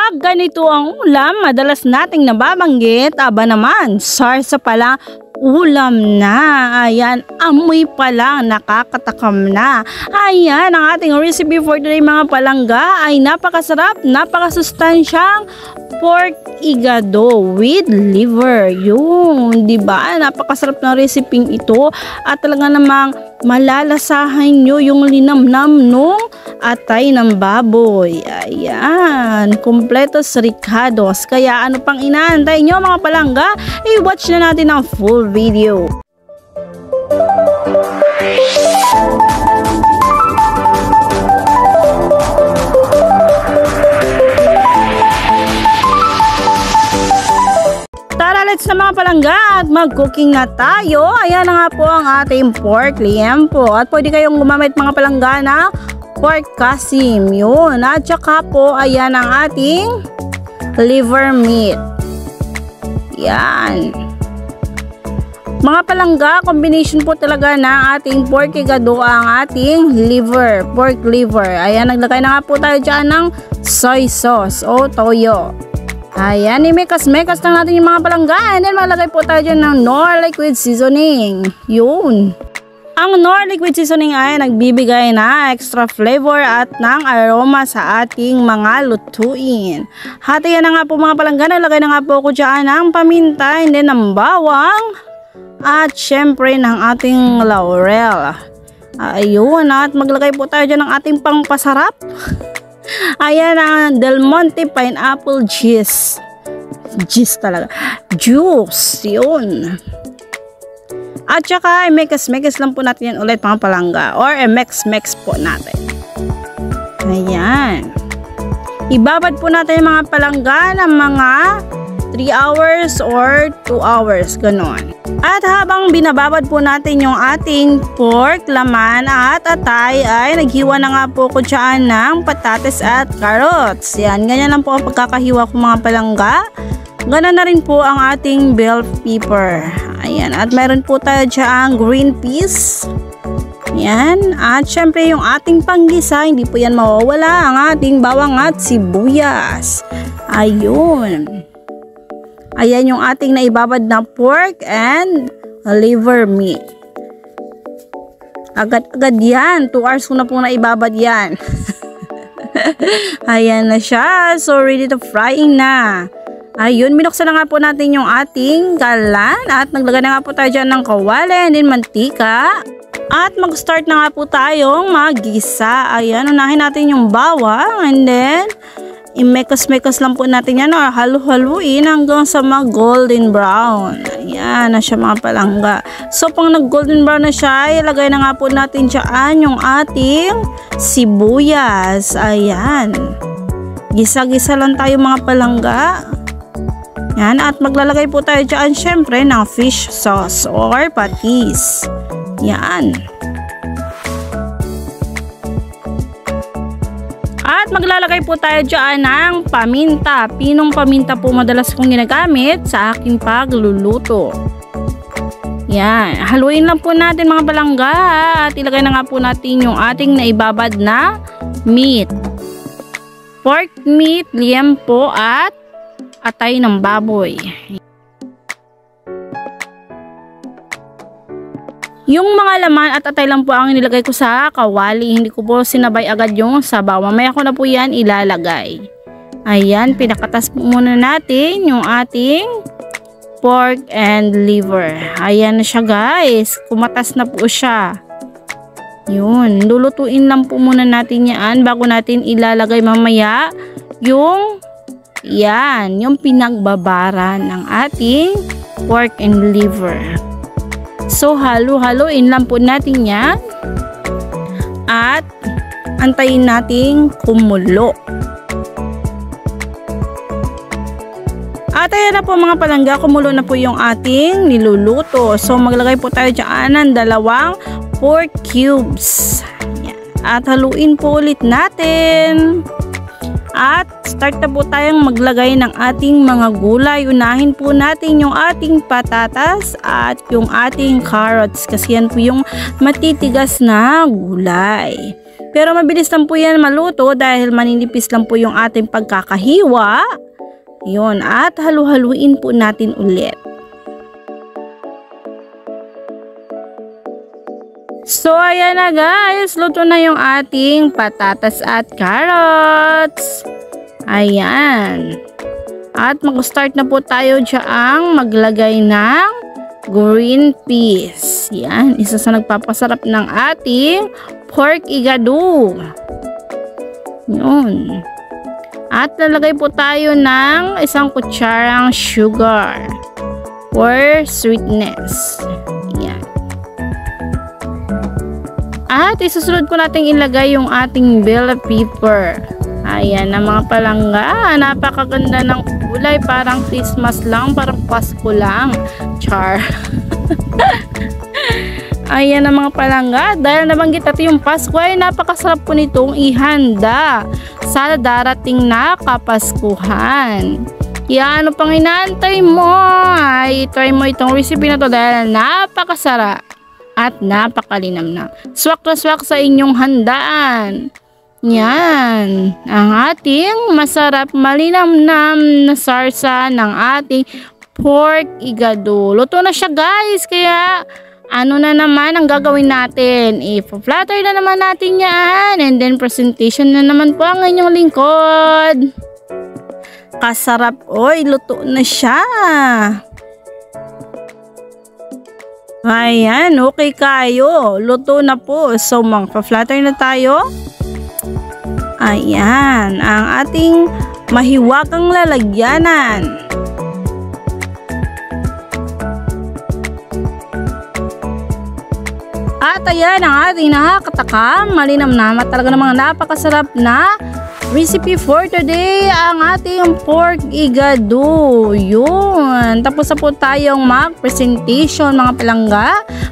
Pag ganito ang ulam, madalas nating nababanggit, aba naman, sarsa pala ulam na. Ayan, amoy pa lang, nakakatakam na. Ayan, ang ating recipe for today mga palangga ay napakasarap, napakasustansyang pork igado with liver. Yun, di ba? Napakasarap ng recipe ito at talaga namang malalasahan nyo yung linamnam nung atay ng baboy. Ayan, kompletos ricados. Kaya ano pang inaantay nyo mga palangga? I-watch na natin ang full video. Tara, let's na mga palangga at mag-cooking na tayo. Ayan na nga po ang ating pork liempo. At pwede kayong gumamit mga palangga na pork kasim. Yun. At saka po, ayan ang ating liver meat. Yan. Mga palangga, combination po talaga ng ating pork igado ang ating liver, pork liver. Ayan, naglagay na nga po tayo dyan ng soy sauce o toyo. Ayan, i-mekas-mekas lang natin yung mga palangga. And then, malagay po tayo dyan ng Knorr liquid seasoning. Yun. Ang Knorr liquid seasoning ay nagbibigay na extra flavor at ng aroma sa ating mga lutuin. Hati yan na nga po mga palangga. Naglagay na nga po ako dyan ng paminta and then ng bawang. At syempre ng ating laurel. Ayun, at maglagay po tayo dyan ng ating pangpasarap. Ayan ang Del Monte pineapple juice. Juice talaga. Juice. Yun. At saka i-mekas-mekas lang po natin yan ulit mga palangga. Or i-mex-mex po natin. Ayan. Ibabad po natin yung mga palangga ng mga 3 hours or 2 hours. Ganon. At habang binababad po natin yung ating pork, laman at atay ay naghiwa na nga po ko dyan ng patates at carrots. Yan, ganyan lang po ang pagkakahiwa ko mga palangga. Ganon na rin po ang ating bell pepper. Ayan, at meron po tayo dyan green peas. Yan, at syempre yung ating panggisa, hindi po yan mawawala, ang ating bawang at sibuyas. Ayun. Ayan yung ating naibabad na pork and liver meat. Agad-agad yan. 2 hours ko na pong naibabad yan. Ayan na siya. So, ready to frying na. Ayun, binuksan na nga po natin yung ating kalan. At naglagay na nga po tayo dyan ng kawali and then mantika. At mag-start na nga po tayong mag-gisa. Ayan, unahin natin yung bawang and then i-mekas-mekas lang po natin yan or halu-haluin hanggang sa mag-golden brown. Ayan na siya mga palangga. So, pang nag-golden brown na siya, ilagay na nga po natin dyan yung ating sibuyas. Ayan. Gisa-gisa lang tayo mga palangga. Yan. At maglalagay po tayo dyan syempre ng fish sauce or patis. Yan. At maglalagay po tayo dyan ng paminta. Pinong paminta po madalas kong ginagamit sa aking pagluluto. Yan. Haluin lang po natin mga palangga. At ilagay na nga po natin yung ating naibabad na meat. Pork meat, liempo at atay ng baboy. Yung mga laman at atay lang po ang nilagay ko sa kawali. Hindi ko po sinabay agad yung sabaw. Mamaya ko na po yan ilalagay. Ayan, pinakatas po muna natin yung ating pork and liver. Ayan na siya guys. Kumatas na po siya. Yun, lulutuin lang po muna natin yan bago natin ilalagay mamaya yung yung pinagbabaran ng ating pork and liver. So, halo-haloin lang po natin yan. At, antayin nating kumulo. At ayan na po mga palangga, kumulo na po yung ating niluluto. So, maglagay po tayo dyan ng 2 pork cubes. Yan. At haluin po ulit natin. At start na po tayong maglagay ng ating mga gulay. Unahin po natin yung ating patatas at yung ating carrots kasi yan po yung matitigas na gulay. Pero mabilis lang po yan maluto dahil maninipis lang po yung ating pagkakahiwa. Yun, at halu-haluin po natin ulit. So ayan na guys, luto na yung ating patatas at carrots. Ayan. At mag-start na po tayo dyang maglagay ng green peas. Yan, isa sa nagpapasarap ng ating pork igado. Yun. At lalagay po tayo ng isang kutsarang sugar for sweetness. Yan. At isusunod po natin ilagay yung ating bell pepper. Ayan na mga palangga. Napakaganda ng kulay. Parang Christmas lang. Parang Pasko lang. Char. Ayan na mga palangga. Dahil nabanggit natin yung Pasko ay napakasarap po nitong ihanda sa darating na Kapaskuhan. Kaya ano pang inaantay mo? Ay try mo itong recipe na to dahil napakasarap at napakalinamnam. Swak na swak sa inyong handaan. Yan, ang ating masarap malinamnam na sarsa ng ating pork igado. Luto na siya guys, kaya ano na naman ang gagawin natin? I-flatter na naman natin yan. And then presentation na naman po ang inyong lingkod. Kasarap, oy, luto na siya. Ayan, okay kayo. Luto na po. So, mag-flatter na tayo. Ayan, ang ating mahiwagang lalagyanan. At ayan ang ating nakakatakam, malinamnam at talaga namang napakasarap na recipe for today, ang ating pork igado. Yun. Tapos na po tayong mag-presentation mga palangga.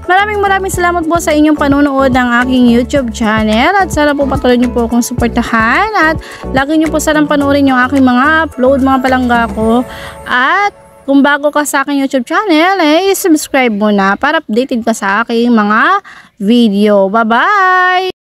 Maraming salamat po sa inyong panunood ng aking YouTube channel. At sana po patuloy niyo po akong suportahan. At lagi niyo po sanang panoorin yung aking mga upload mga palangga ko. At kung bago ka sa aking YouTube channel, subscribe mo na para updated ka sa aking mga video. Bye-bye!